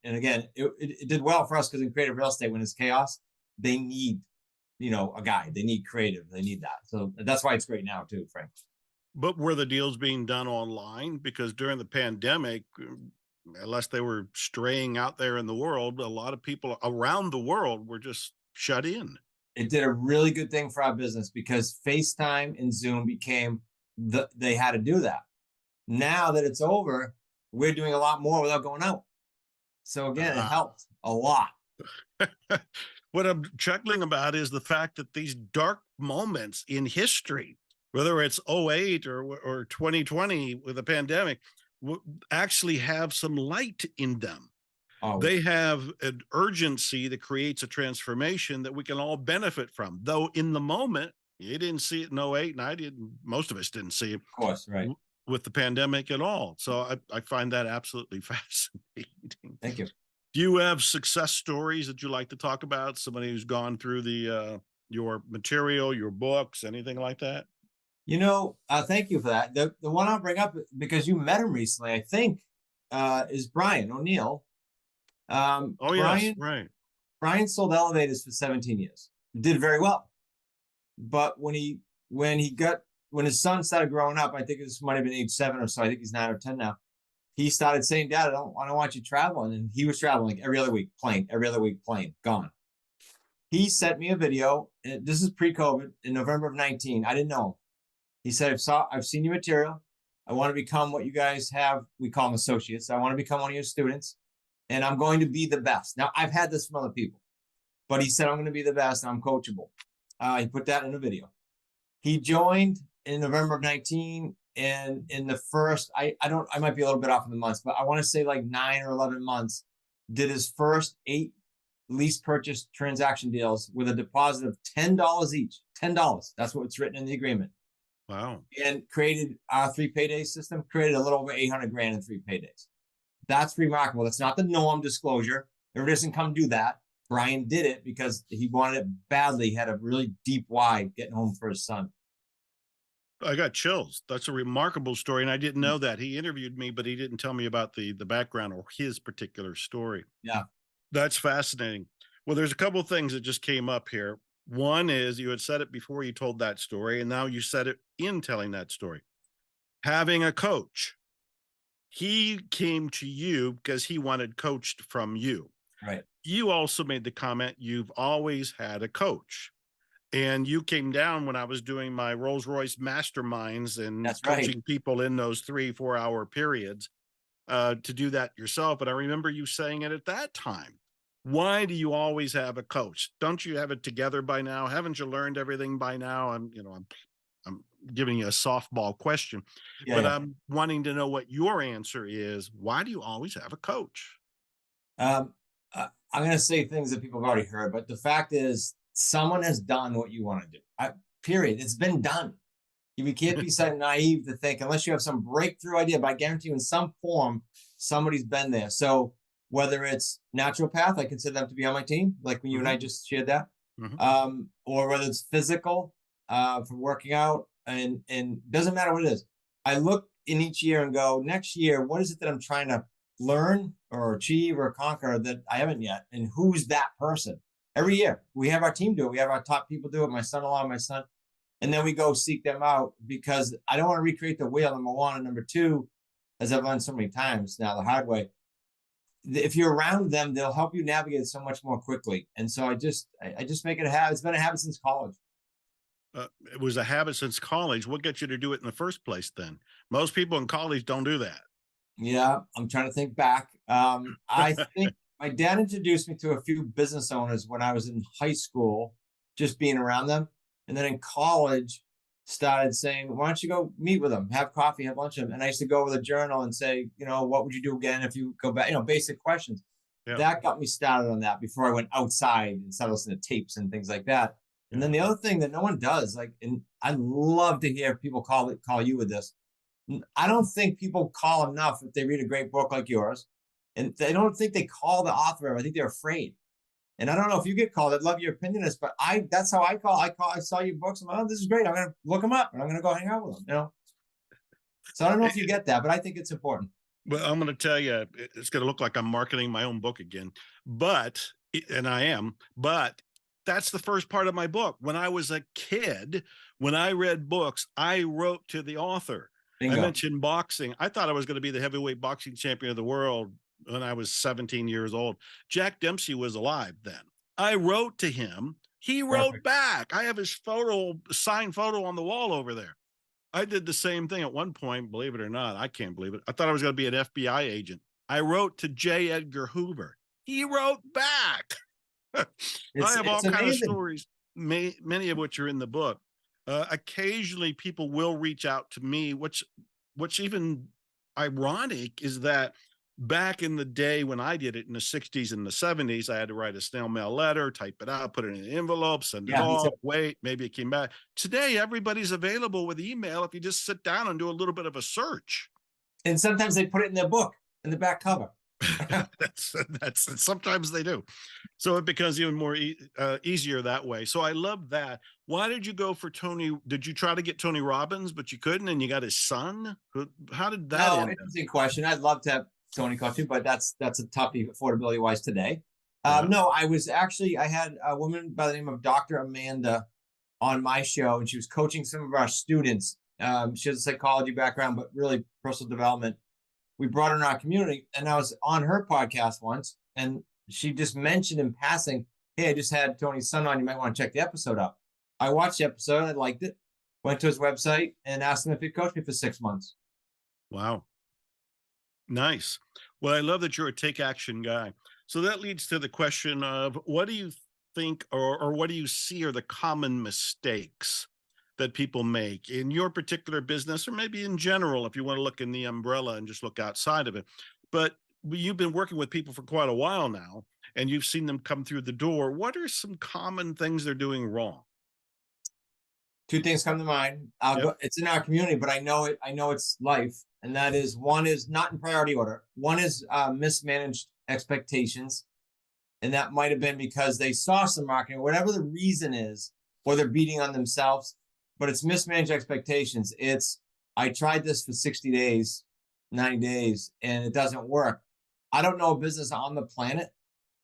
again, it did well for us because in creative real estate, when it's chaos, they need a guy. They need creative. They need that. So that's why it's great now too, Frank. But were the deals being done online? Because during the pandemic, unless they were straying out there in the world, a lot of people around the world were just shut in. It did a really good thing for our business because FaceTime and Zoom became they had to do that. Now that it's over, we're doing a lot more without going out. So again, it Ah. helped a lot. What I'm chuckling about is the fact that these dark moments in history, whether it's '08 or 2020 with the pandemic, actually have some light in them. Oh yeah, They have an urgency that creates a transformation that we can all benefit from. Though in the moment, you didn't see it in '08, and I didn't, most of us didn't see it of course, right. with the pandemic at all. So I find that absolutely fascinating. Thank you. Do you have success stories that you like to talk about? Somebody who's gone through your material, your books, anything like that? Thank you for that. The one I'll bring up because you met him recently, I think, is Brian O'Neill. Oh, yes, Brian right. Brian sold elevators for 17 years. Did very well. But when his son started growing up, I think this might have been age 7 or so. I think he's 9 or 10 now. He started saying, "Dad, I don't want you traveling." And he was traveling like every other week, plane, every other week, plane, gone. He sent me a video. And this is pre-COVID in November of 19. I didn't know him. He said, I've seen your material. I want to become what you guys have. We call them associates. I want to become one of your students, and I'm going to be the best. Now, I've had this from other people, but he said, I'm going to be the best. And I'm coachable. He put that in a video. He joined in November of 19. And in the first, I might be a little bit off in the months, but I want to say like 9 or 11 months, did his first 8 lease purchase transaction deals with a deposit of $10 each. $10. That's what's written in the agreement. Wow. And created our 3 payday system, created a little over 800 grand in 3 paydays. That's remarkable. That's not the norm disclosure. Everybody doesn't come do that. Brian did it because he wanted it badly. He had a really deep why getting home for his son. I got chills. That's a remarkable story, and I didn't know that. He interviewed me, but he didn't tell me about the background or his particular story. Yeah. That's fascinating. Well, there's a couple of things that just came up here. One is you had said it before you told that story, and now you said it in telling that story. Having a coach. He came to you because he wanted coached from you. Right. You also made the comment you've always had a coach. And you came down when I was doing my Rolls Royce masterminds and That's right. coaching people in those 3 4 hour periods to do that yourself. But I remember you saying it at that time. Why do you always have a coach? Don't you have it together by now? Haven't you learned everything by now? I'm giving you a softball question, Yeah. but Yeah. I'm wanting to know what your answer is. Why do you always have a coach? I'm going to say things that people have already heard, but the fact is, someone has done what you want to do. Period. It's been done. You can't be so naive to think unless you have some breakthrough idea. But I guarantee you, in some form, somebody's been there. So whether it's naturopath, I consider them to be on my team, like when you and I just shared that, or whether it's physical, from working out, and doesn't matter what it is. I look in each year and go, next year, what is it that I'm trying to learn or achieve or conquer that I haven't yet, and who's that person? Every year we have our team do it. We have our top people do it. My son-in-law, my son, and then we go seek them out because I don't want to recreate the wheel. Number one, and number two, as I've learned so many times now the hard way, if you're around them, they'll help you navigate so much more quickly. And so I just make it a habit. It's been a habit since college. It was a habit since college. What got you to do it in the first place then? Most people in college don't do that. Yeah, I'm trying to think back. I think my dad introduced me to a few business owners when I was in high school, just being around them. And then in college, started saying, why don't you go meet with them, have coffee, have lunch with them? And I used to go with a journal and say, what would you do again if you go back? Basic questions. Yeah. That got me started on that before I went outside and started listening to tapes and things like that. And then the other thing that no one does, and I love to hear people call you with this. I don't think people call enough if they read a great book like yours. And they don't think they call the author. I think they're afraid. And I don't know if you get called. I'd love your opinion on this, but that's how I call. I saw your books. I'm like, oh, this is great. I'm gonna look them up and I'm gonna go hang out with them. So I don't know if you get that, but I think it's important. Well, I'm going to tell you, it's going to look like I'm marketing my own book again, but, and I am, but that's the first part of my book. When I was a kid, when I read books, I wrote to the author. I Bingo. mentioned boxing. I thought I was going to be the heavyweight boxing champion of the world when I was 17 years old. Jack Dempsey was alive then. I wrote to him. He wrote Perfect. back. I have his signed photo on the wall over there. I did the same thing at one point, believe it or not. I can't believe it. I thought I was going to be an FBI agent. I wrote to J. Edgar Hoover. He wrote back. I have all It's kind of amazing. stories, many of which are in the book. Occasionally, people will reach out to me. What's even ironic is that back in the day when I did it in the 60s and the 70s, I had to write a snail mail letter, type it out, put it in an envelope, send it Yeah, me too. off, wait, maybe it came back. Today, everybody's available with email if you just sit down and do a little bit of a search. And sometimes they put it in their book in the back cover. That's sometimes they do. So it becomes even more easier that way. So I love that. Why did you go for Tony? Did you try to get Tony Robbins, but you couldn't, and you got his son? How did that No, end up? interesting question. I'd love to have Tony call too, but that's a toughie affordability wise today. Yeah. No, I had a woman by the name of Dr. Amanda on my show, and she was coaching some of our students. She has a psychology background, but really personal development. We brought her in our community, and I was on her podcast once, and she just mentioned in passing, hey, I just had Tony's son on. You might want to check the episode out. I watched the episode. I liked it. Went to his website and asked him if he'd coach me for 6 months. Wow. Nice. Well, I love that you're a take action guy. So that leads to the question of what do you think or what do you see are the common mistakes that people make in your particular business or maybe in general, if you want to look in the umbrella and just look outside of it. But you've been working with people for quite a while now and you've seen them come through the door. What are some common things they're doing wrong? Two things come to mind. Yep. It's in our community, but I know it. I know it's life, and that is one is not in priority order. One is mismanaged expectations, and that might have been because they saw some marketing, whatever the reason is, or they're beating on themselves. But it's mismanaged expectations. It's I tried this for 60 days, 90 days, and it doesn't work. I don't know a business on the planet.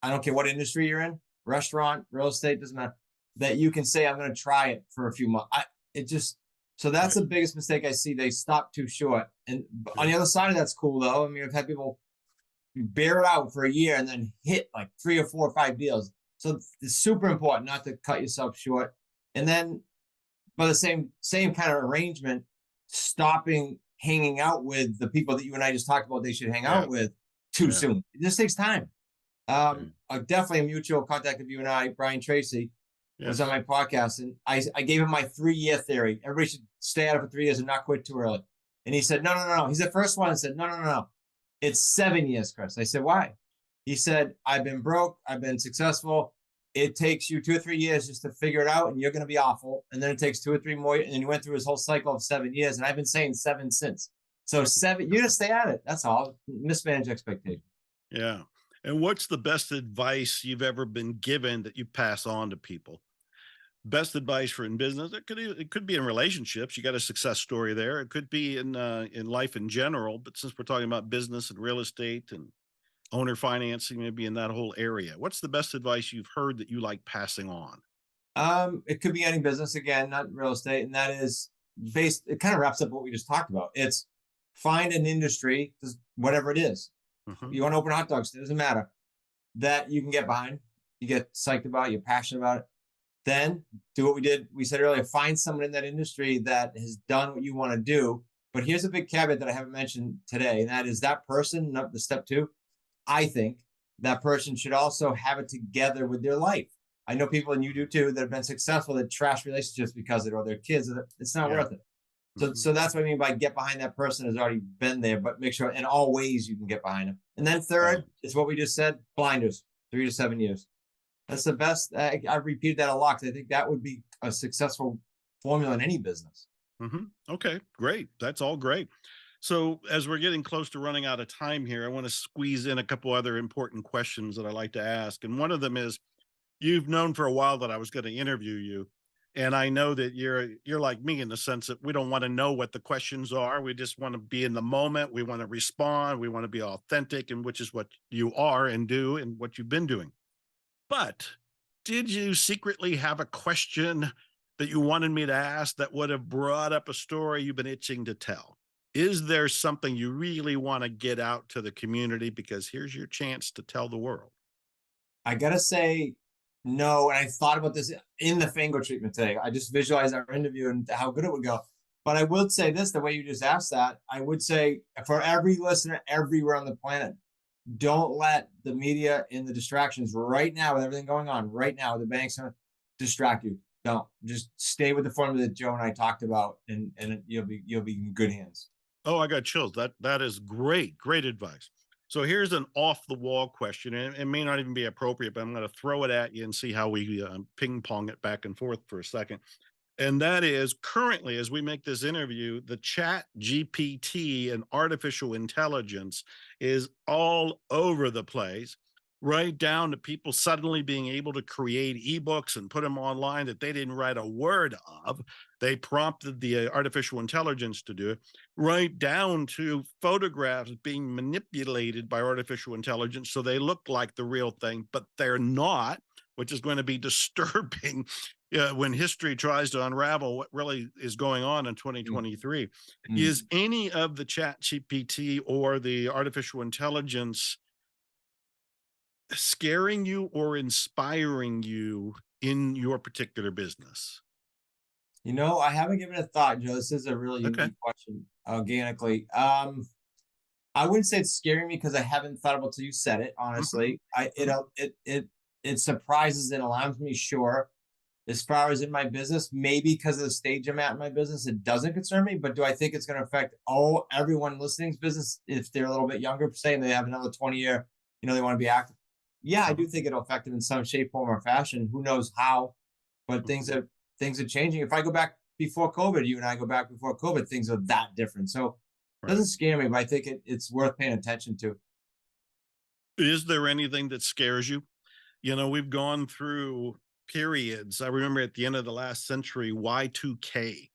I don't care what industry you're in, restaurant, real estate, doesn't matter, that you can say, I'm going to try it for a few months. So that's Right. the biggest mistake I see. They stop too short. And on Yeah. the other side of that's cool though. I mean, I've had people bear it out for a year and then hit like 3 or 4 or 5 deals. So it's super important not to cut yourself short. And then by the same kind of arrangement, stopping hanging out with the people that you and I just talked about they should hang Yeah. out with too Yeah. soon. It just takes time. Yeah. Definitely a mutual contact of you and I, Brian Tracy, was on Yes. my podcast, and I gave him my 3-year theory. Everybody should stay out of it for 3 years and not quit too early. And he said, no. He's the first one and said, no. It's 7 years, Chris. I said, why? He said, I've been broke. I've been successful. It takes you 2 or 3 years just to figure it out, and you're going to be awful. And then it takes 2 or 3 more. And he went through his whole cycle of 7 years. And I've been saying 7 since. So 7, you just stay at it. That's all. Mismanage expectations. Yeah. And what's the best advice you've ever been given that you pass on to people? Best advice for in business. It could be in relationships. You got a success story there. It could be in life in general. But since we're talking about business and real estate and owner financing, maybe in that whole area, what's the best advice you've heard that you like passing on? It could be any business again, not real estate, and that is based. It kind of wraps up what we just talked about. It's find an industry, whatever it is. Hmm. You want to open hot dogs, it doesn't matter, that you can get behind, you get psyched about, you're passionate about it. Then do what we did. We said earlier, find someone in that industry that has done what you want to do. But here's a big caveat that I haven't mentioned today, and that is that person, the step 2, I think that person should also have it together with their life. I know people, and you do too, that have been successful that trash relationships because of it, or their kids. It's not Yeah. worth it. Hmm. So that's what I mean by get behind that person has already been there, but make sure in all ways you can get behind them. And then third is what we just said: blinders, 3 to 7 years. That's the best. I've repeated that a lot because I think that would be a successful formula in any business. Okay, great. That's all great. So, as we're getting close to running out of time here, I want to squeeze in a couple other important questions that I like to ask. And one of them is you've known for a while that I was going to interview you. And I know that you're like me in the sense that we don't want to know what the questions are. We just want to be in the moment. We want to respond. We want to be authentic, and which is what you are and do and what you've been doing. But did you secretly have a question that you wanted me to ask that would have brought up a story you've been itching to tell? Is there something you really want to get out to the community? Because here's your chance to tell the world. I gotta say no, and I thought about this in the Fango treatment today. I just visualized our interview and how good it would go. But I would say this, the way you just asked that, I would say for every listener everywhere on the planet, don't let the media and the distractions right now with everything going on right now, the banks distract you. Don't, just stay with the formula that Joe and I talked about, and you'll be in good hands. Oh, I got chills. That is great, great advice. So here's an off the wall question, and it may not even be appropriate, but I'm going to throw it at you and see how we ping pong it back and forth for a second. And that is currently, as we make this interview, the chat GPT and artificial intelligence is all over the place, right down to people suddenly being able to create ebooks and put them online that they didn't write a word of. They prompted the artificial intelligence to do it, right down to photographs being manipulated by artificial intelligence so they look like the real thing, but they're not, which is going to be disturbing when history tries to unravel what really is going on in 2023. Mm. Is any of the chat GPT or the artificial intelligence scaring you or inspiring you in your particular business? I haven't given it a thought, Joe. This is a really Okay. unique question organically. I wouldn't say it's scaring me because I haven't thought about till you said it, Mhm, honestly. I it mhm. it surprises and alarms me, sure. As far as in my business, maybe because of the stage I'm at in my business, it doesn't concern me. But do I think it's going to affect everyone listening's business if they're a little bit younger, saying they have another 20 year, they want to be active? Yeah, I do Mhm, think it'll affect them in some shape, form, or fashion. Who knows how? But mhm. things are changing. If I go back before COVID, you and I go back before COVID, things are that different. So it Right. doesn't scare me, but I think it's worth paying attention to. Is there anything that scares you? We've gone through periods. I remember at the end of the last century, Y2K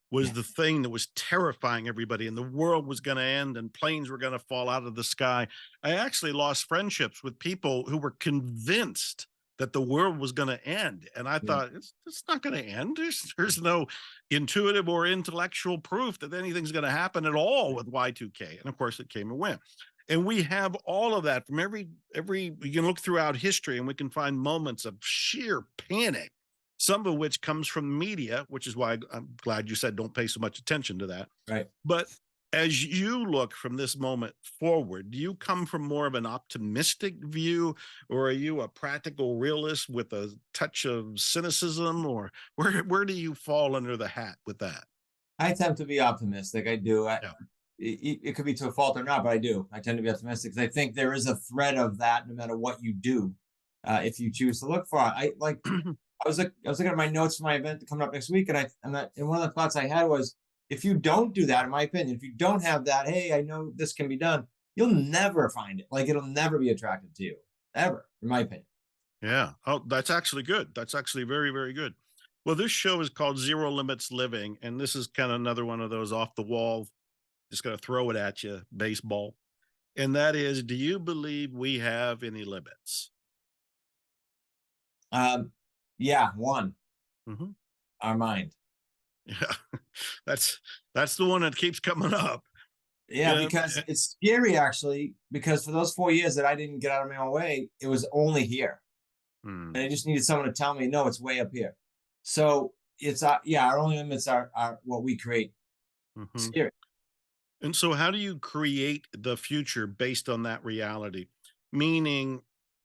was Yeah, the thing that was terrifying everybody, and the world was going to end and planes were going to fall out of the sky. I actually lost friendships with people who were convinced that the world was going to end. And I yeah. thought, it's not going to end. There's no intuitive or intellectual proof that anything's going to happen at all with Y2K. And of course, it came and went. And we have all of that from every we can look throughout history and we can find moments of sheer panic, some of which comes from media, which is why I'm glad you said don't pay so much attention to that. Right. But as you look from this moment forward, do you come from more of an optimistic view, or are you a practical realist with a touch of cynicism, or where do you fall under the hat with that? I tend to be optimistic. I do. Yeah. It could be to a fault or not, but I do. I tend to be optimistic because I think there is a thread of that no matter what you do, if you choose to look for it. I was looking at my notes for my event coming up next week, and one of the thoughts I had was, if you don't do that, in my opinion, if you don't have that, hey, I know this can be done, you'll never find it. Like it'll never be attractive to you, ever, in my opinion. Yeah. Oh, that's actually good. That's actually very, very good. Well, this show is called Zero Limits Living, and this is kind of another one of those off the wall, just going to throw it at you, baseball. And that is, do you believe we have any limits? Um, yeah, one, Mhm. our mind. Yeah, that's that's the one that keeps coming up. Yeah, Yeah. because it's scary actually, because for those 4 years that I didn't get out of my own way, it was only here. And I Mm, just needed someone to tell me, no, it's way up here. So it's yeah, our only limits are what we create. mhm. Scary. And so, how do you create the future based on that reality? Meaning,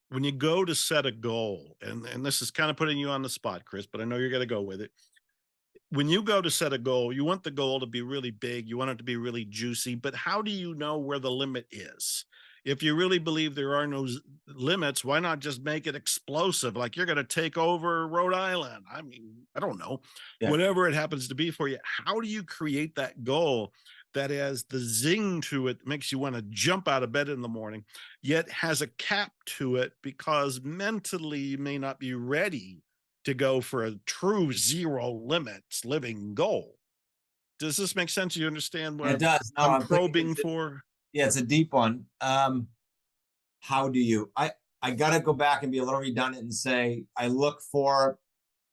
when you go to set a goal, and this is kind of putting you on the spot, Chris, but I know you're going to go with it. When you go to set a goal, you want the goal to be really big, you want it to be really juicy, but how do you know where the limit is? If you really believe there are no limits, why not just make it explosive? Like you're going to take over Rhode Island. I mean, I don't know, Yeah. whatever it happens to be for you. How do you create that goal that has the zing to it, makes you want to jump out of bed in the morning, yet has a cap to it because mentally you may not be ready to go for a true zero limits living goal. Does this make sense? You understand what It does. No, I'm I'm thinking probing for? yeah, it's a deep one. How do you I gotta go back and be a little redundant and say I look for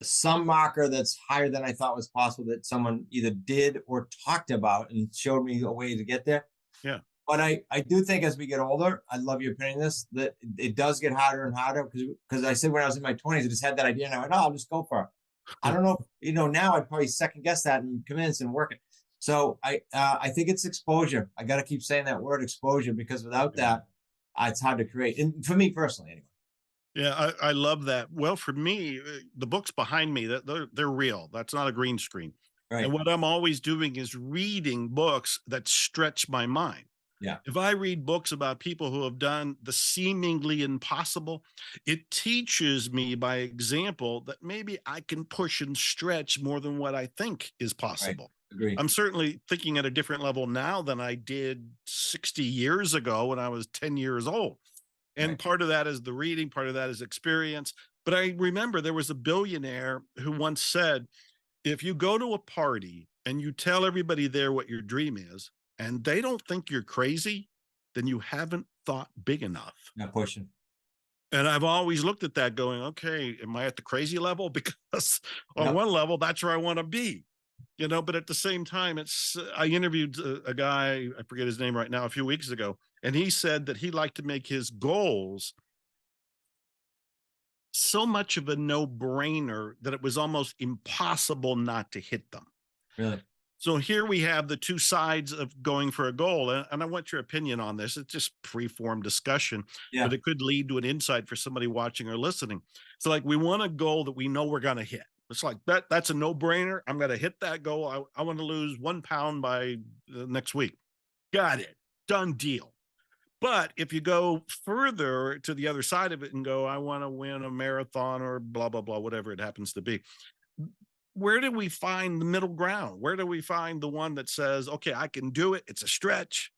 some marker that's higher than I thought was possible that someone either did or talked about and showed me a way to get there. Yeah. But I do think as we get older, I love your opinion on this, that it does get harder and harder because I said when I was in my 20s, I just had that idea and I went, oh, I'll just go for it. I don't know, now I'd probably second guess that and convince and work it. So I think it's exposure. I got to keep saying that word exposure because without Yeah. that, it's hard to create. And for me personally, anyway. Yeah, I love that. Well, for me, the books behind me, that they're real. That's not a green screen. And Right. what I'm always doing is reading books that stretch my mind. Yeah. If I read books about people who have done the seemingly impossible, it teaches me by example that maybe I can push and stretch more than what I think is Right. possible. Agree. I'm certainly thinking at a different level now than I did 60 years ago when I was 10 years old. And Right. part of that is the reading, part of that is experience. But I remember there was a billionaire who once said, if you go to a party and you tell everybody there what your dream is, and they don't think you're crazy, then you haven't thought big enough. Not pushing. And I've always looked at that going, okay, am I at the crazy level? Because on Yep. one level, that's where I want to be, but at the same time, I interviewed a guy, I forget his name right now, a few weeks ago, and he said that he liked to make his goals so much of a no brainer that it was almost impossible not to hit them. Really. So here we have the two sides of going for a goal. And I want your opinion on this. It's just free-form discussion, but Yeah. it could lead to an insight for somebody watching or listening. So like we want a goal that we know we're going to hit. It's like that's a no-brainer. I'm going to hit that goal. I want to lose 1 pound by next week. Got it. Done deal. But if you go further to the other side of it and go, I want to win a marathon or blah, blah, blah, whatever it happens to be, where do we find the middle ground? Where do we find the one that says, okay, I can do it. It's a stretch,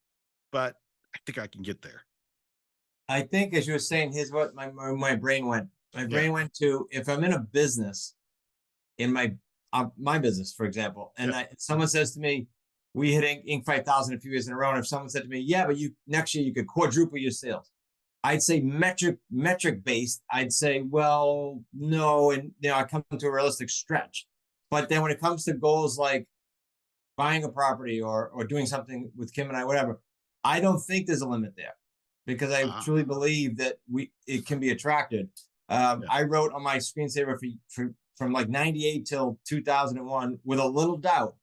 but I think I can get there. I think as you were saying, here's what my brain went. My Yeah. brain went to if I'm in a business, in my business, for example, and Yeah. someone says to me, we hit Inc. 5000 a few years in a row. And if someone said to me, yeah, but next year you could quadruple your sales, I'd say metric based. I'd say, well, no, and I come to a realistic stretch. But then when it comes to goals like buying a property or doing something with Kim and I, whatever, I don't think there's a limit there because I Ah, truly believe that it can be attracted. yeah. I wrote on my screensaver from like 98 till 2001 with a little doubt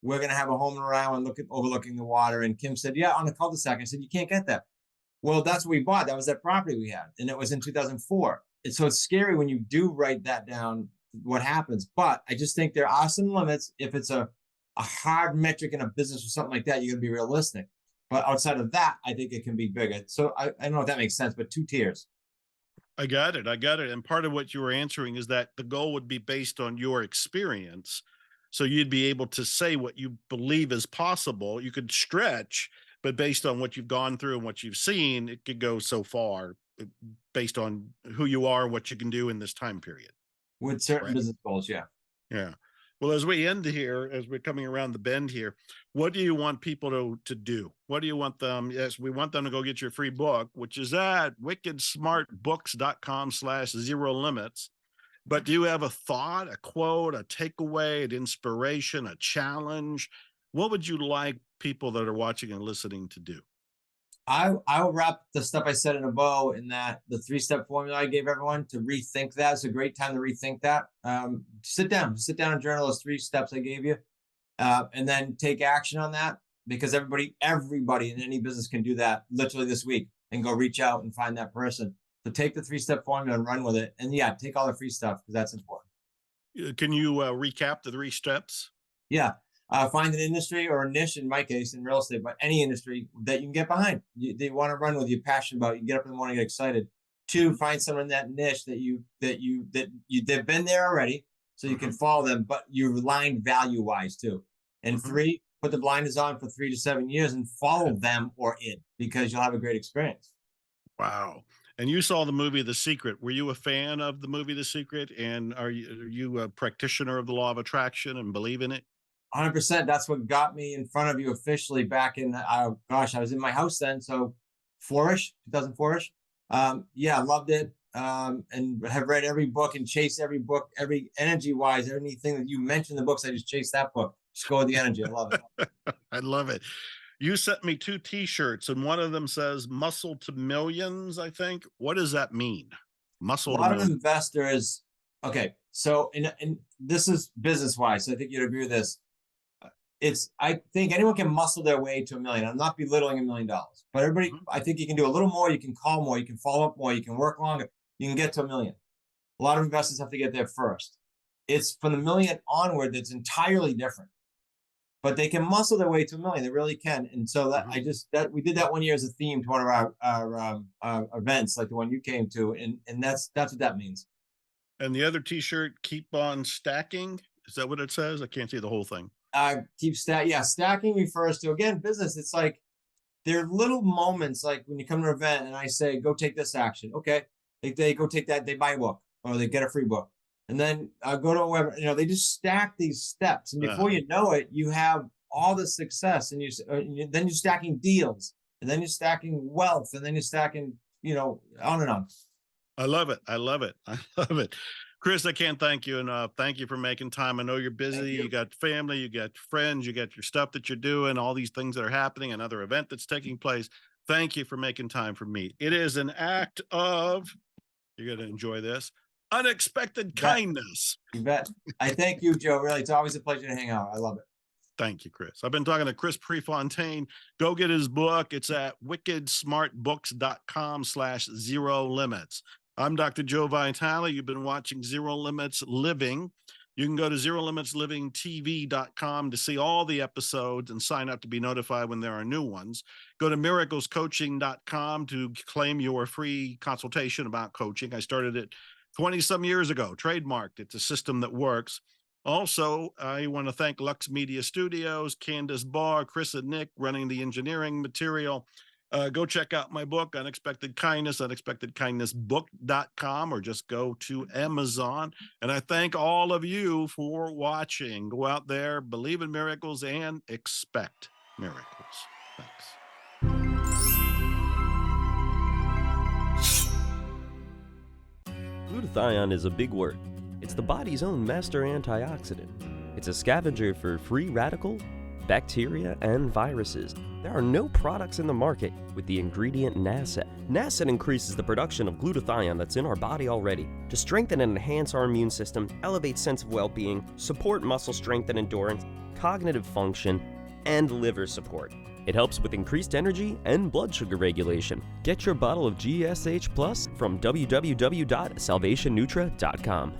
we're going to have a home around overlooking the water. And Kim said, yeah, on a cul-de-sac. I said, you can't get that. Well, that's what we bought. That was that property we had. And it was in 2004. And so it's scary when you do write that down, what happens. But I just think there are some limits. If it's a hard metric in a business or something like that, you're going to be realistic. But outside of that, I think it can be bigger. So I don't know if that makes sense, but 2 tiers. I got it. I got it. And part of what you were answering is that the goal would be based on your experience. So you'd be able to say what you believe is possible. You could stretch, but based on what you've gone through and what you've seen, it could go so far based on who you are, what you can do in this time period. With certain Right. business goals, yeah. Yeah. Well, as we end here, as we're coming around the bend here, what do you want people to do? What do you want them? Yes, we want them to go get your free book, which is at wickedsmartbooks.com/zero limits. But do you have a thought, a quote, a takeaway, an inspiration, a challenge? What would you like people that are watching and listening to do? I'll wrap the stuff I said in a bow in that the 3-step formula I gave everyone to rethink that. It's a great time to rethink that. Sit down and journal those 3 steps I gave you, and then take action on that because everybody in any business can do that literally this week and go reach out and find that person. So take the 3-step formula and run with it. And yeah, take all the free stuff because that's important. Can you recap the 3 steps? Yeah. Find an industry or a niche, in my case, in real estate, but any industry that you can get behind. They want to run with, you're passionate about. You get up in the morning, get excited. 2, find someone in that niche they've been there already, so you can follow them, but you're aligned value wise too. And 3, put the blinders on for 3 to 7 years and follow them or it, because you'll have a great experience. Wow. And you saw the movie The Secret. Were you a fan of the movie The Secret? And are you a practitioner of the law of attraction and believe in it? 100%. That's what got me in front of you officially back in, gosh, I was in my house then. So 2004-ish. Yeah, loved it. And have read every book and chased every book, every energy wise, anything that you mentioned in the books. I just chased that book. Just go with the energy. I love it. I love it. You sent me 2 T-shirts, and one of them says "Muscle to Millions." I think. What does that mean? A Muscle to lot of millions. investors. Okay, so and this is business wise. So I think you'd agree with this. I think anyone can muscle their way to $1 million. I'm not belittling $1 million, but everybody, I think you can do a little more. You can call more. You can follow up more. You can work longer. You can get to $1 million. A lot of investors have to get there first. It's from the $1 million onward that's entirely different. But they can muscle their way to $1 million. They really can. And so that we did that one year as a theme to one of our events, like the one you came to, and that's what that means. And the other T-shirt, "Keep on stacking." Is that what it says? I can't see the whole thing. Stacking refers to, again, business. It's like there are little moments, like when you come to an event and I say, go take this action. Okay, they go take that. They buy a book or they get a free book, and then go to a web. They just stack these steps, and before you know it, you have all the success, and then you're stacking deals, and then you're stacking wealth, and then you're stacking, on and on. I love it. I love it. I love it. Chris, I can't thank you enough. Thank you for making time. I know you're busy. You got family, you got friends, you got your stuff that you're doing, all these things that are happening, another event that's taking place. Thank you for making time for me. It is an act of, you're going to enjoy this, unexpected kindness. You bet. I thank you, Joe. Really, it's always a pleasure to hang out. I love it. Thank you, Chris. I've been talking to Chris Prefontaine. Go get his book. It's at wickedsmartbooks.com/zero limits. I'm Dr. Joe Vitale. You've been watching Zero Limits Living. You can go to ZeroLimitsLivingTV.com to see all the episodes and sign up to be notified when there are new ones. Go to miraclescoaching.com to claim your free consultation about coaching. I started it 20-some years ago, trademarked. It's a system that works. Also, I want to thank Lux Media Studios, Candace Barr, Chris and Nick running the engineering material. Go check out my book, Unexpected Kindness, unexpectedkindnessbook.com, or just go to Amazon. And I thank all of you for watching. Go out there, believe in miracles, and expect miracles. Thanks. Glutathione is a big word. It's the body's own master antioxidant. It's a scavenger for free radical, bacteria, and viruses. There are no products in the market with the ingredient Nasset. Nasset increases the production of glutathione that's in our body already to strengthen and enhance our immune system, elevate sense of well-being, support muscle strength and endurance, cognitive function, and liver support. It helps with increased energy and blood sugar regulation. Get your bottle of GSH Plus from www.salvationnutra.com.